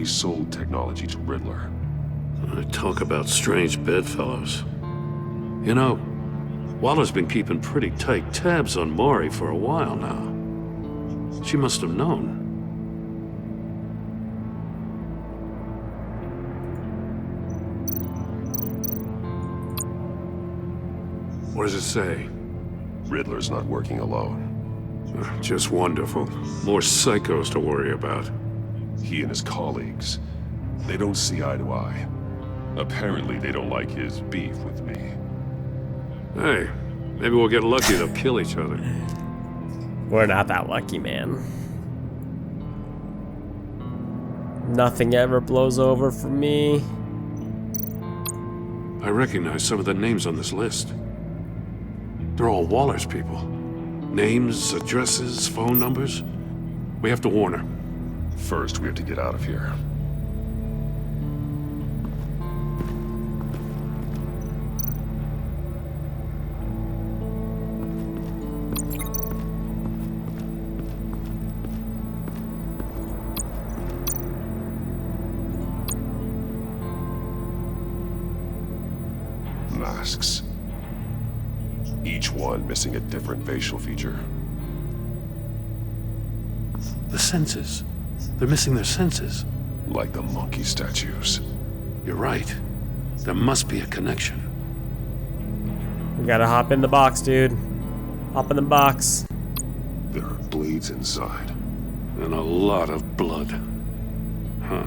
He sold technology to Riddler. Talk about strange bedfellows. You know, Waller's been keeping pretty tight tabs on Mori for a while now. She must have known. What does it say? Riddler's not working alone. Just wonderful. More psychos to worry about. He and his colleagues, they don't see eye to eye. Apparently they don't like his beef with me. Hey, maybe we'll get lucky they'll kill each other. We're not that lucky, man. Nothing ever blows over for me. I recognize some of the names on this list. They're all Waller's people. Names, addresses, phone numbers. We have to warn her. First, we have to get out of here. Masks. Each one missing a different facial feature. The senses. They're missing their senses. Like the monkey statues. You're right. There must be a connection. We gotta hop in the box, dude. Hop in the box. There are blades inside. And a lot of blood. Huh.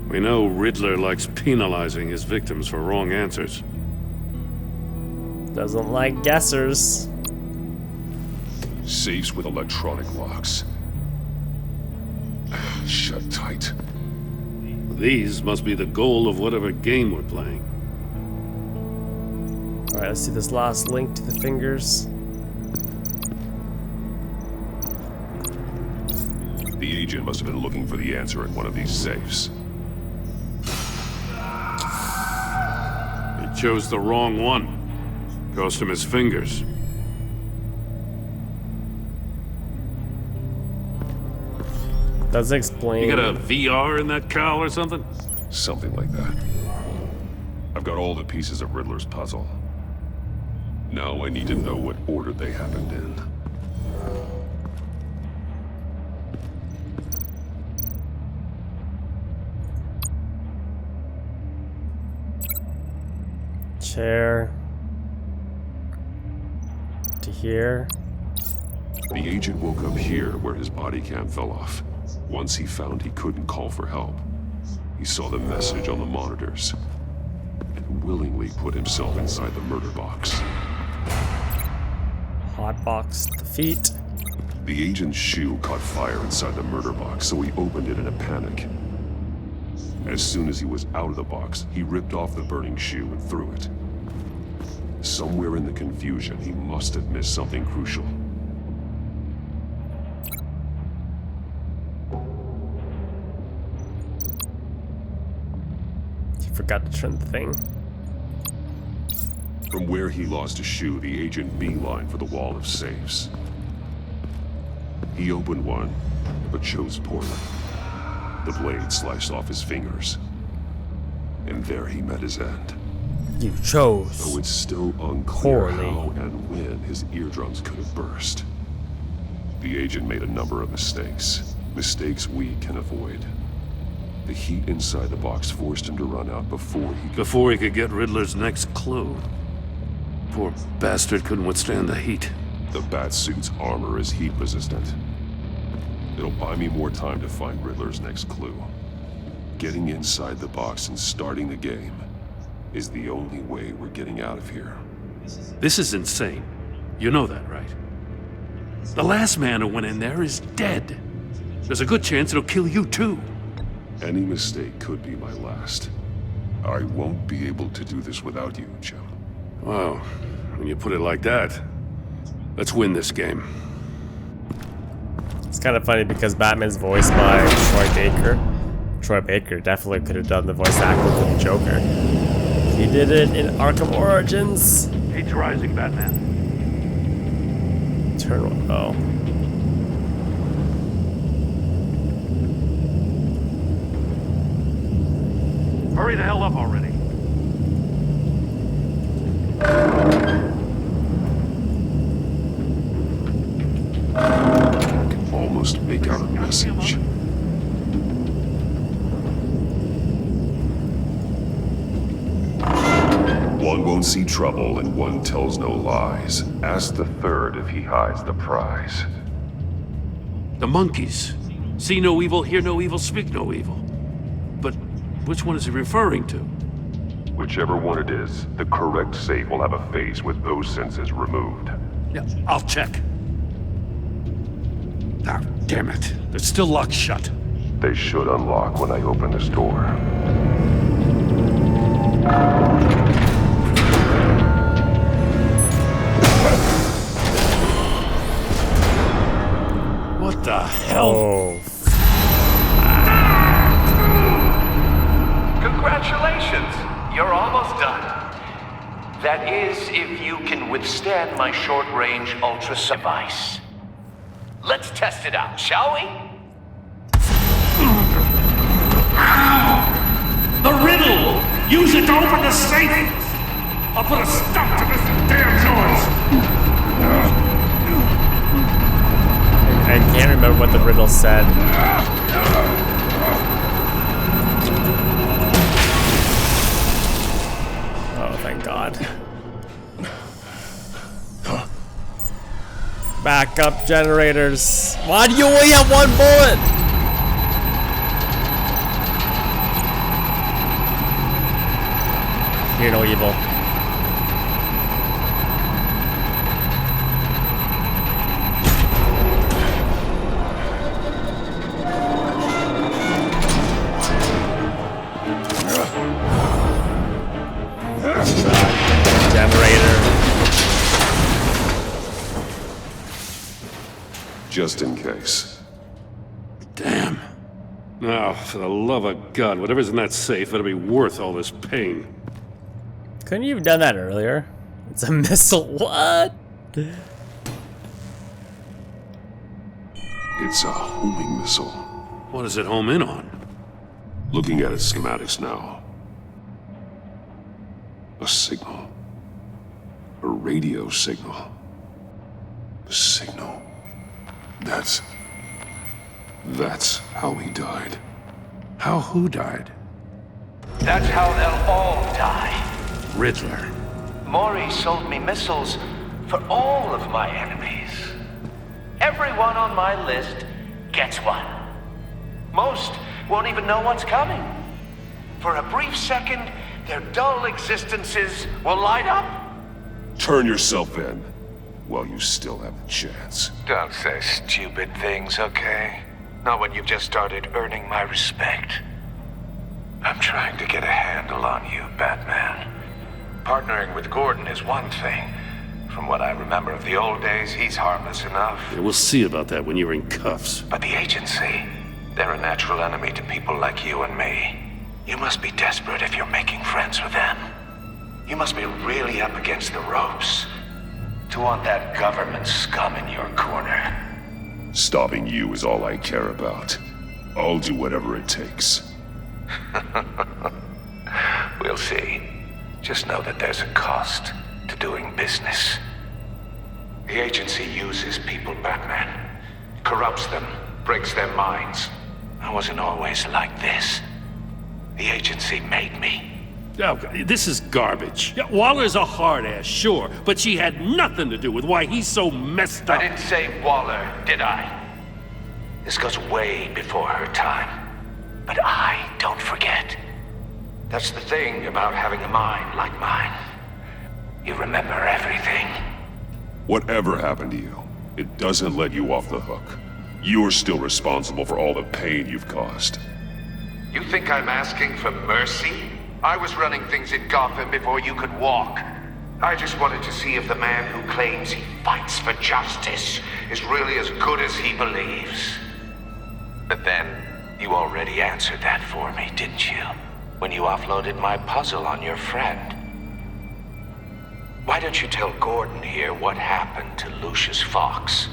We know Riddler likes penalizing his victims for wrong answers. Doesn't like guessers. Safes with electronic locks. Shut tight. These must be the goal of whatever game we're playing. Alright, let's see this last link to the fingers. The agent must have been looking for the answer in one of these safes. He chose the wrong one. Cost him his fingers. Doesn't explain. You got a VR in that cowl or something? Something like that. I've got all the pieces of Riddler's puzzle. Now I need to know what order they happened in. Chair. To here. The agent woke up here where his body cam fell off. Once he found he couldn't call for help, he saw the message on the monitors and willingly put himself inside the murder box. Hot box the feet. The agent's shoe caught fire inside the murder box, so he opened it in a panic. As soon as he was out of the box, he ripped off the burning shoe and threw it. Somewhere in the confusion, he must have missed something crucial. He forgot to turn the thing. From where he lost a shoe, the agent beelined for the wall of safes. He opened one, but chose poorly. The blade sliced off his fingers. And there he met his end. You chose. Though it's still unclear Poorly. how and when his eardrums could have burst. The agent made a number of mistakes. Mistakes we can avoid. The heat inside the box forced him to run out Before he could get Riddler's next clue. Poor bastard couldn't withstand the heat. The Batsuit's armor is heat resistant. It'll buy me more time to find Riddler's next clue. Getting inside the box and starting the game is the only way we're getting out of here. This is insane. You know that, right? The last man who went in there is dead. There's a good chance it'll kill you too. Any mistake could be my last. I won't be able to do this without you, Jim. Wow, when you put it like that, let's win this game. It's kind of funny because Batman's voiced by Troy Baker. Troy Baker definitely could have done the voice acting for the Joker. He did it in Arkham Origins. Heat's rising, Batman. Turn one. Oh. Hurry the hell up already. I can almost make out a message. One won't see trouble and one tells no lies. Ask the third if he hides the prize. The monkeys. See no evil, hear no evil, speak no evil. But which one is he referring to? Whichever one it is, the correct safe will have a face with those senses removed. Yeah, I'll check. Ah, damn it. They're still locked shut. They should unlock when I open this door. What the hell? Oh, Congratulations! You're almost done. That is, if you can withstand my short-range ultrasound device. Let's test it out, shall we? The riddle! Use it to open the safe! I'll put a stop to this damn noise! I can't remember what the riddle said. Oh, thank God. Backup generators. Why do you only have one bullet? Hear no evil. Just in case. Damn. Now, for the love of God, whatever's in that safe better be worth all this pain. Couldn't you have done that earlier? It's a missile. What? It's a homing missile. What does it home in on? Looking at its schematics now. A signal. A radio signal. A signal. That's how he died. How who died? That's how they'll all die. Riddler. Mori sold me missiles for all of my enemies. Everyone on my list gets one. Most won't even know what's coming. For a brief second, their dull existences will light up. Turn yourself in while you still have the chance. Don't say stupid things, okay? Not when you've just started earning my respect. I'm trying to get a handle on you, Batman. Partnering with Gordon is one thing. From what I remember of the old days, he's harmless enough. Yeah, we'll see about that when you're in cuffs. But the agency, they're a natural enemy to people like you and me. You must be desperate if you're making friends with them. You must be really up against the ropes to want that government scum in your corner. Stopping you is all I care about. I'll do whatever it takes. We'll see. Just know that there's a cost to doing business. The agency uses people, Batman. Corrupts them, breaks their minds. I wasn't always like this. The agency made me. Oh, this is garbage. Yeah, Waller's a hard ass, sure, but she had nothing to do with why he's so messed up. I didn't say Waller, did I? This goes way before her time. But I don't forget. That's the thing about having a mind like mine. You remember everything. Whatever happened to you, it doesn't let you off the hook. You're still responsible for all the pain you've caused. You think I'm asking for mercy? I was running things in Gotham before you could walk. I just wanted to see if the man who claims he fights for justice is really as good as he believes. But then, you already answered that for me, didn't you? When you offloaded my puzzle on your friend. Why don't you tell Gordon here what happened to Lucius Fox?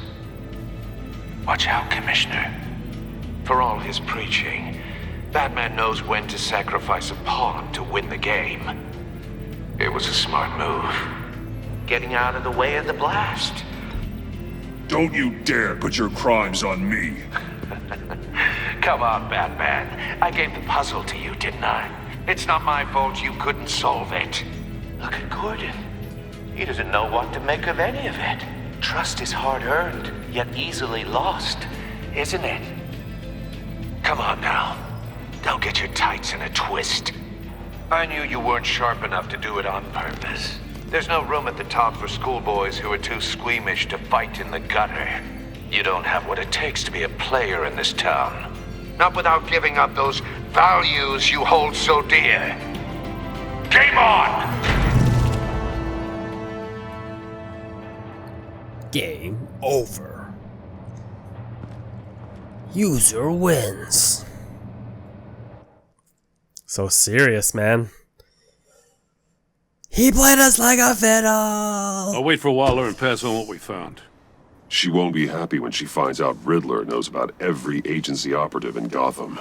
Watch out, Commissioner. For all his preaching, Batman knows when to sacrifice a pawn to win the game. It was a smart move. Getting out of the way of the blast. Don't you dare put your crimes on me. Come on, Batman. I gave the puzzle to you, didn't I? It's not my fault you couldn't solve it. Look at Gordon. He doesn't know what to make of any of it. Trust is hard-earned, yet easily lost, isn't it? Come on now. Don't get your tights in a twist. I knew you weren't sharp enough to do it on purpose. There's no room at the top for schoolboys who are too squeamish to fight in the gutter. You don't have what it takes to be a player in this town. Not without giving up those values you hold so dear. Game on! Game over. User wins. So serious, man. He played us like a fiddle. I'll wait for Waller and pass on what we found. She won't be happy when she finds out Riddler knows about every agency operative in Gotham.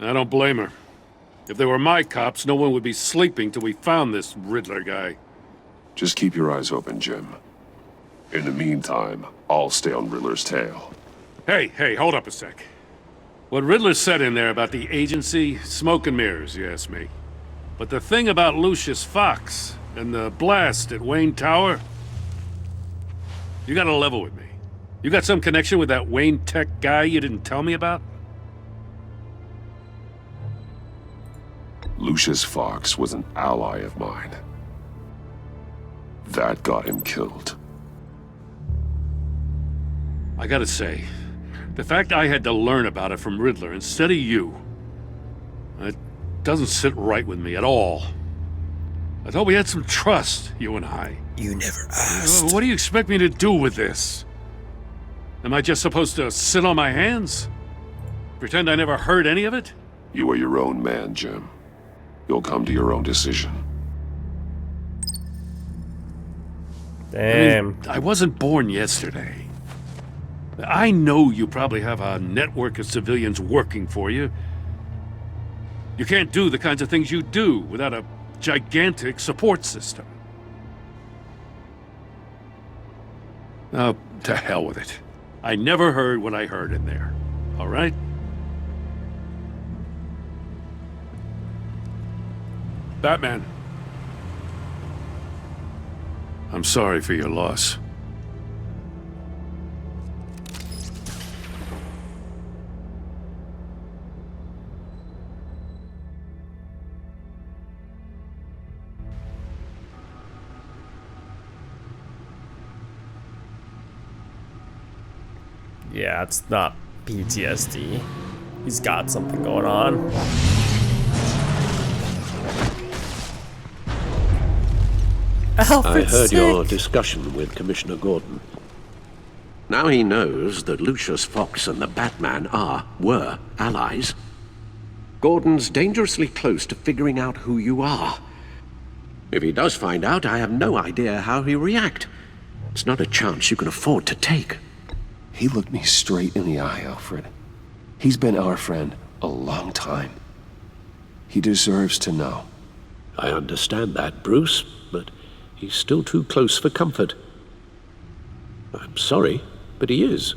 I don't blame her. If they were my cops, no one would be sleeping till we found this Riddler guy. Just keep your eyes open, Jim. In the meantime, I'll stay on Riddler's tail. Hey, hold up a sec. What Riddler said in there about the agency, smoke and mirrors, you ask me. But the thing about Lucius Fox and the blast at Wayne Tower, you gotta level with me. You got some connection with that Wayne Tech guy you didn't tell me about? Lucius Fox was an ally of mine. That got him killed. I gotta say, the fact I had to learn about it from Riddler instead of you, it doesn't sit right with me at all. I thought we had some trust, you and I. You never asked. What do you expect me to do with this? Am I just supposed to sit on my hands? Pretend I never heard any of it? You are your own man, Jim. You'll come to your own decision. Damn. I wasn't born yesterday. I know you probably have a network of civilians working for you. You can't do the kinds of things you do without a gigantic support system. Oh, to hell with it. I never heard what I heard in there. All right? Batman. I'm sorry for your loss. Yeah, it's not PTSD. He's got something going on. I heard your discussion with Commissioner Gordon. Now he knows that Lucius Fox and the Batman were allies. Gordon's dangerously close to figuring out who you are. If he does find out, I have no idea how he'll react. It's not a chance you can afford to take. He looked me straight in the eye, Alfred. He's been our friend a long time. He deserves to know. I understand that, Bruce, but he's still too close for comfort. I'm sorry, but he is.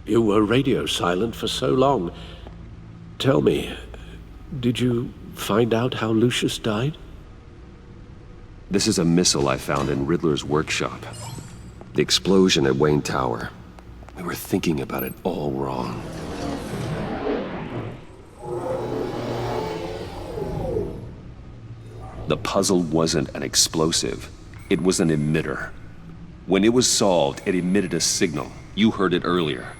You were radio silent for so long. Tell me, did you find out how Lucius died? This is a missile I found in Riddler's workshop. The explosion at Wayne Tower. We were thinking about it all wrong. The puzzle wasn't an explosive. It was an emitter. When it was solved, it emitted a signal. You heard it earlier.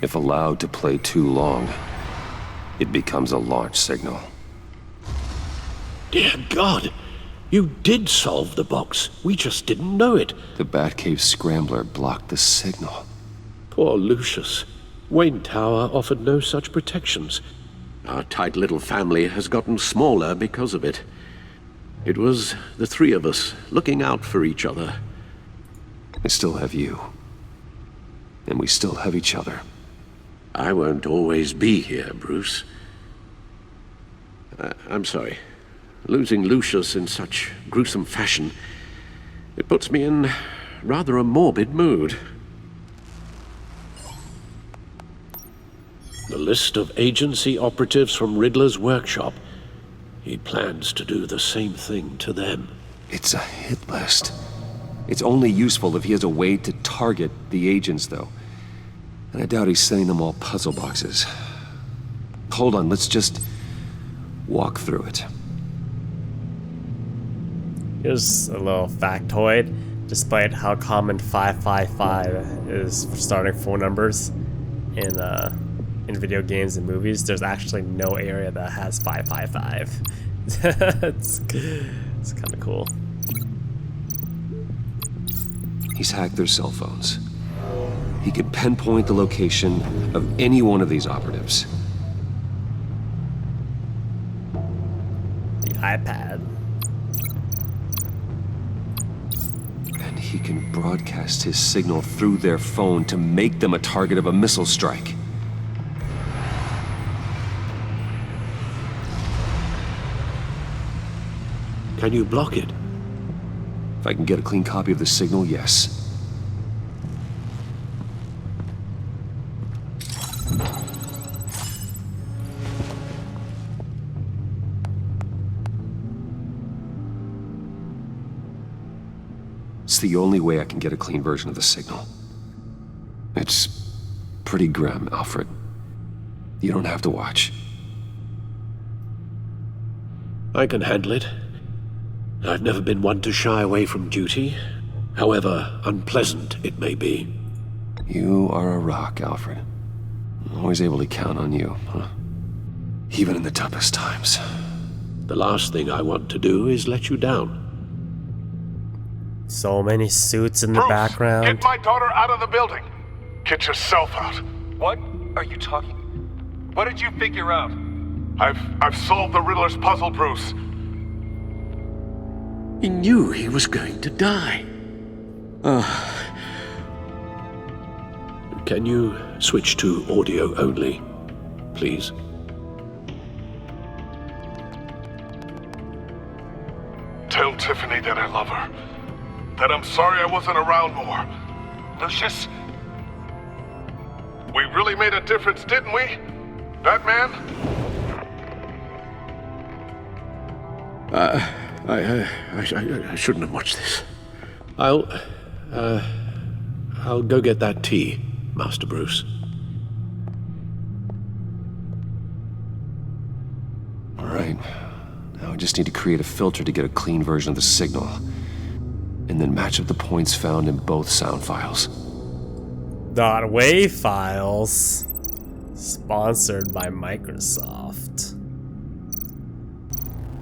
If allowed to play too long, it becomes a launch signal. Dear God! You did solve the box. We just didn't know it. The Batcave scrambler blocked the signal. Poor Lucius. Wayne Tower offered no such protections. Our tight little family has gotten smaller because of it. It was the three of us looking out for each other. I still have you. And we still have each other. I won't always be here, Bruce. I'm sorry. Losing Lucius in such gruesome fashion, it puts me in rather a morbid mood. The list of agency operatives from Riddler's workshop. He plans to do the same thing to them. It's a hit list. It's only useful if he has a way to target the agents, though. And I doubt he's sending them all puzzle boxes. Hold on, let's just walk through it. Here's a little factoid. Despite how common 555 is for starting phone numbers in video games and movies, there's actually no area that has 555. it's kind of cool. He's hacked their cell phones. He could pinpoint the location of any one of these operatives. The iPad. And he can broadcast his signal through their phone to make them a target of a missile strike. Can you block it? If I can get a clean copy of the signal, yes. It's the only way I can get a clean version of the signal. It's pretty grim, Alfred. You don't have to watch. I can handle it. I've never been one to shy away from duty, however unpleasant it may be. You are a rock, Alfred. I'm always able to count on you, huh? Even in the toughest times. The last thing I want to do is let you down. So many suits in the Bruce, background. get my daughter out of the building. Get yourself out. What are you talking? What did you figure out? I've solved the Riddler's puzzle, Bruce. He knew he was going to die. Can you switch to audio only, please? Tell Tiffany that I love her. That I'm sorry I wasn't around more. Lucius? We really made a difference, didn't we? Batman? I shouldn't have watched this. I'll go get that tea, Master Bruce. All right. Now I just need to create a filter to get a clean version of the signal. And then match up the points found in both sound files. .wav files. Sponsored by Microsoft.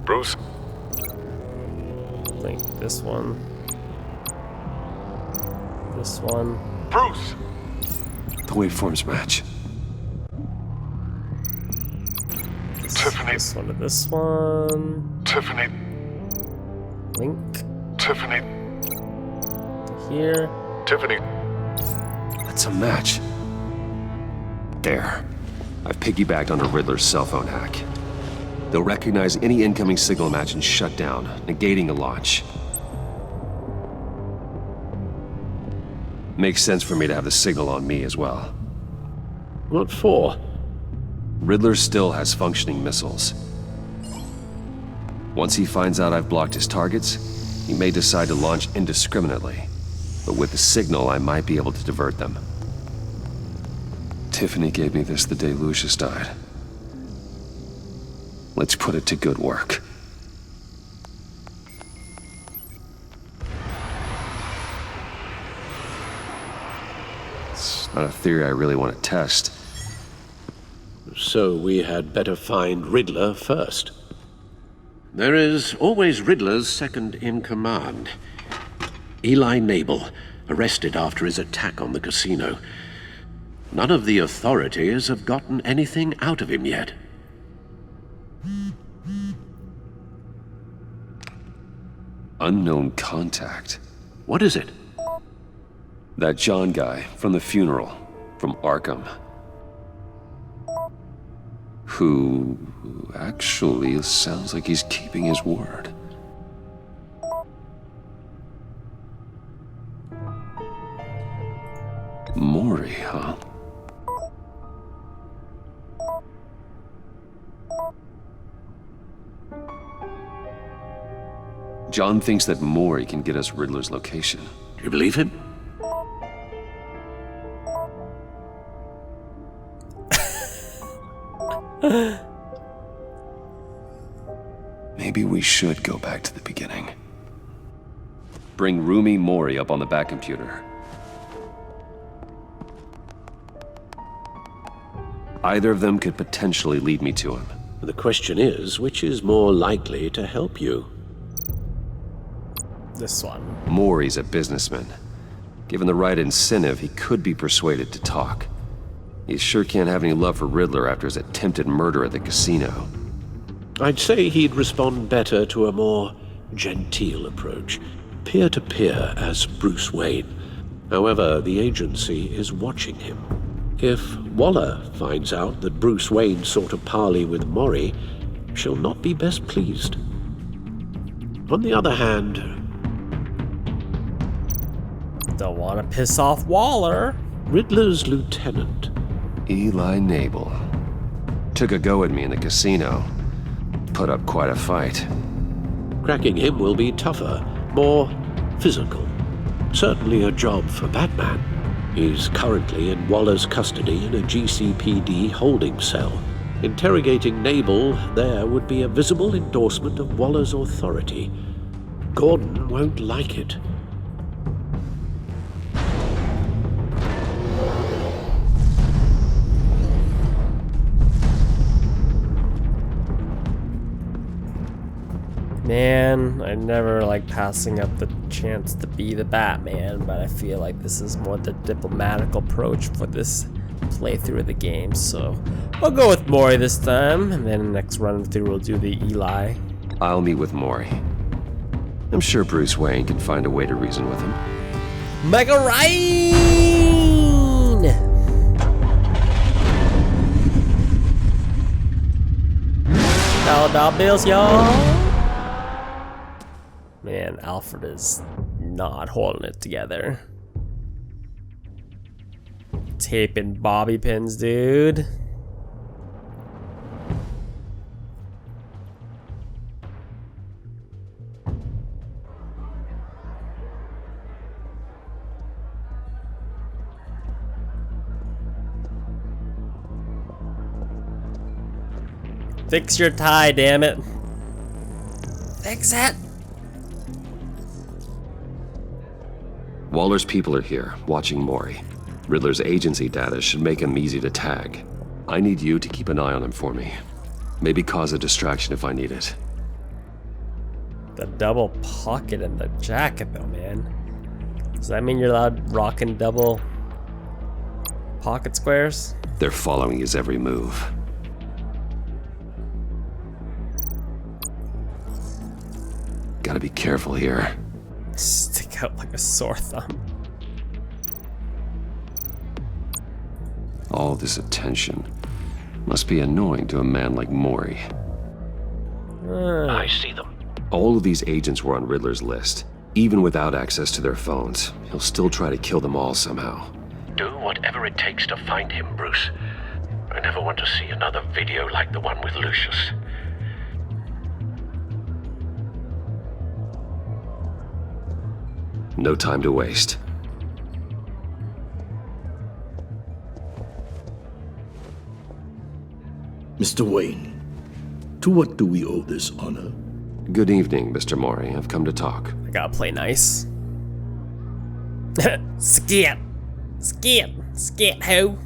Bruce? I think this one. This one. Bruce! The waveforms match. Tiffany. This one to this one. Tiffany. Link Tiffany. to here. Tiffany. That's a match. There. I've piggybacked on a Riddler's cell phone hack. They'll recognize any incoming signal match and shut down, negating a launch. Makes sense for me to have the signal on me as well. What for? Riddler still has functioning missiles. Once he finds out I've blocked his targets, he may decide to launch indiscriminately. But with the signal, I might be able to divert them. Tiffany gave me this the day Lucius died. Let's put it to good work. It's not a theory I really want to test. So we had better find Riddler first. There is always Riddler's second in command. Eli Nabel, arrested after his attack on the casino. None of the authorities have gotten anything out of him yet. Unknown contact. What is it? That John guy from the funeral, from Arkham. Who actually sounds like he's keeping his word. Mori, huh? John thinks that Mori can get us Riddler's location. You believe him? Maybe we should go back to the beginning. Bring Rumi Mori up on the back computer. Either of them could potentially lead me to him. The question is, which is more likely to help you? This one. Mori's a businessman. Given the right incentive, he could be persuaded to talk. He sure can't have any love for Riddler after his attempted murder at the casino. I'd say he'd respond better to a more genteel approach, peer-to-peer as Bruce Wayne. However, the agency is watching him. If Waller finds out that Bruce Wayne sought a parley with Mori, she'll not be best pleased. On the other hand, Don't want to piss off Waller. Riddler's lieutenant, Eli Nabel. Took a go at me in the casino. Put up quite a fight. cracking him will be tougher, more physical. Certainly a job for Batman. He's currently in Waller's custody in a GCPD holding cell. Interrogating Nabel there would be a visible endorsement of Waller's authority. Gordon won't like it. Man, I never like passing up the chance to be the Batman, but I feel like this is more the diplomatic approach for this playthrough of the game, so I'll go with Mori this time, and then next run through we'll do the Eli. I'll meet with Mori. I'm sure Bruce Wayne can find a way to reason with him. Mega Rain! $1 bills, y'all! Man, Alfred is not holding it together. Taping bobby pins, dude. Fix your tie, damn it. Fix it. Waller's people are here, watching Mori. Riddler's agency data should make him easy to tag. I need you to keep an eye on him for me. Maybe cause a distraction if I need it. The double pocket in the jacket, though, man. Does that mean you're allowed rocking double pocket squares? They're following his every move. Gotta be careful here. Stick out like a sore thumb. All this attention must be annoying to a man like Mori. I see them. All of these agents were on Riddler's list. Even without access to their phones, he'll still try to kill them all somehow. Do whatever it takes to find him, Bruce. I never want to see another video like the one with Lucius. No time to waste. Mr. Wayne, to what do we owe this honor? Good evening, Mr. Mori. I've come to talk. I gotta play nice. Skit! Skit! Skit, ho!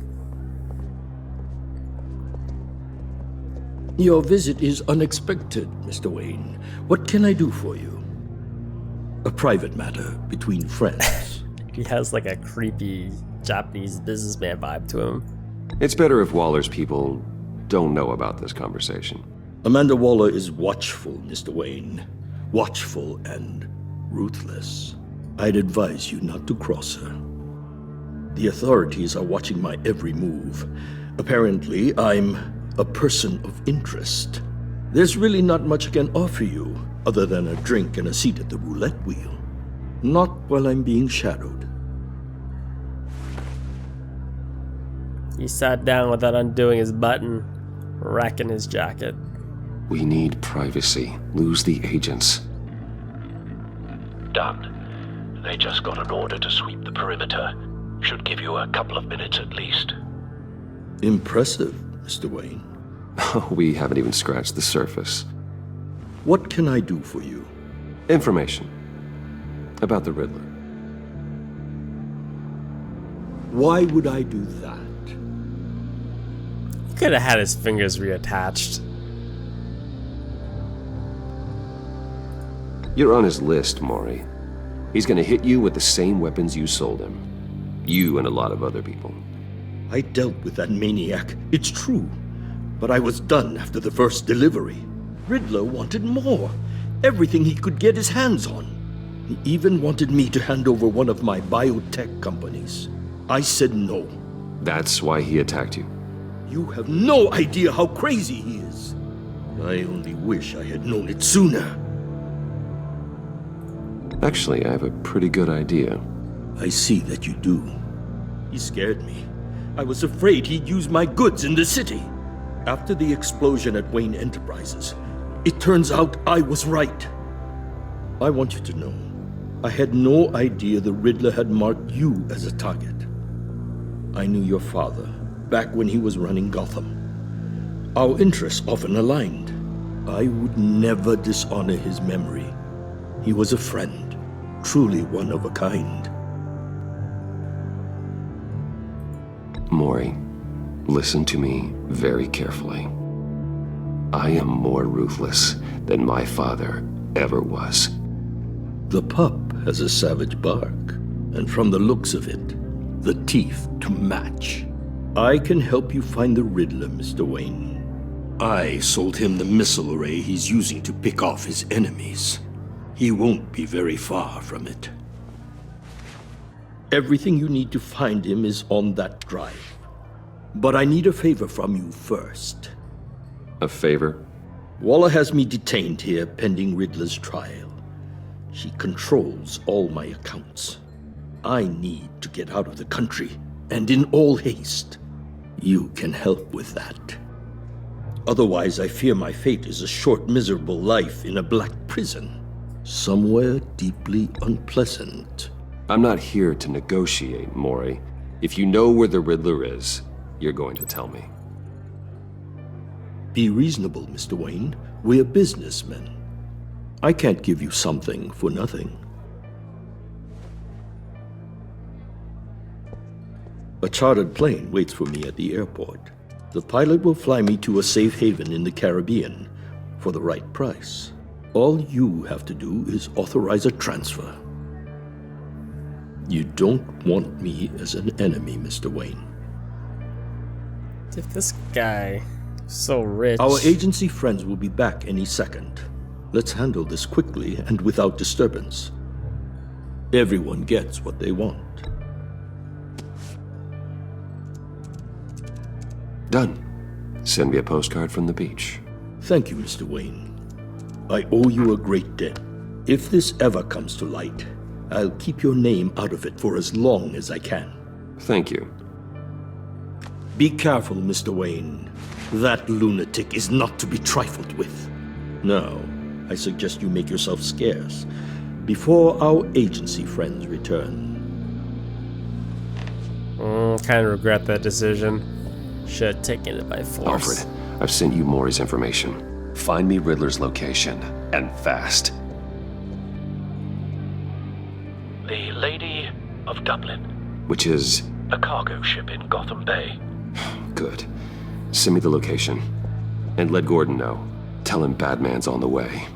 Your visit is unexpected, Mr. Wayne. What can I do for you? A private matter between friends. He has like a creepy Japanese businessman vibe to him. It's better if Waller's people don't know about this conversation. Amanda Waller is watchful, Mr. Wayne. Watchful and ruthless. I'd advise you not to cross her. The authorities are watching my every move. Apparently, I'm a person of interest. There's really not much I can offer you other than a drink and a seat at the roulette wheel. Not while I'm being shadowed. He sat down without undoing his button, racking his jacket. We need privacy. Lose the agents. Done. They just got an order to sweep the perimeter. Should give you a couple of minutes at least. Impressive, Mr. Wayne. We haven't even scratched the surface. What can I do for you? Information about the Riddler. Why would I do that? He could have had his fingers reattached. You're on his list, Mori. He's gonna hit you with the same weapons you sold him. You and a lot of other people. I dealt with that maniac, it's true. But I was done after the first delivery. Riddler wanted more. Everything he could get his hands on. He even wanted me to hand over one of my biotech companies. I said no. That's why he attacked you. You have no idea how crazy he is. I only wish I had known it sooner. Actually, I have a pretty good idea. I see that you do. He scared me. I was afraid he'd use my goods in the city. After the explosion at Wayne Enterprises, it turns out I was right. I want you to know, I had no idea the Riddler had marked you as a target. I knew your father back when he was running Gotham. Our interests often aligned. I would never dishonor his memory. He was a friend, truly one of a kind. Mori, listen to me very carefully. I am more ruthless than my father ever was. The pup has a savage bark, and from the looks of it, the teeth to match. I can help you find the Riddler, Mr. Wayne. I sold him the missile array he's using to pick off his enemies. He won't be very far from it. Everything you need to find him is on that drive. But I need a favor from you first. A favor? Waller has me detained here pending Riddler's trial. She controls all my accounts. I need to get out of the country, and in all haste. You can help with that. Otherwise, I fear my fate is a short, miserable life in a black prison. Somewhere deeply unpleasant. I'm not here to negotiate, Mori. If you know where the Riddler is, you're going to tell me. Be reasonable, Mr. Wayne. We're businessmen. I can't give you something for nothing. A chartered plane waits for me at the airport. The pilot will fly me to a safe haven in the Caribbean for the right price. All you have to do is authorize a transfer. You don't want me as an enemy, Mr. Wayne. If this guy is so rich... Our agency friends will be back any second. Let's handle this quickly and without disturbance. Everyone gets what they want. Done. Send me a postcard from the beach. Thank you, Mr. Wayne. I owe you a great debt. If this ever comes to light, I'll keep your name out of it for as long as I can. Thank you. Be careful, Mr. Wayne. That lunatic is not to be trifled with. Now, I suggest you make yourself scarce before our agency friends return. Kind of regret that decision. Should have taken it by force. Alfred, I've sent you Mori's information. Find me Riddler's location, and fast. The Lady of Dublin. Which is... A cargo ship in Gotham Bay. Good. Send me the location. And let Gordon know. Tell him Batman's on the way.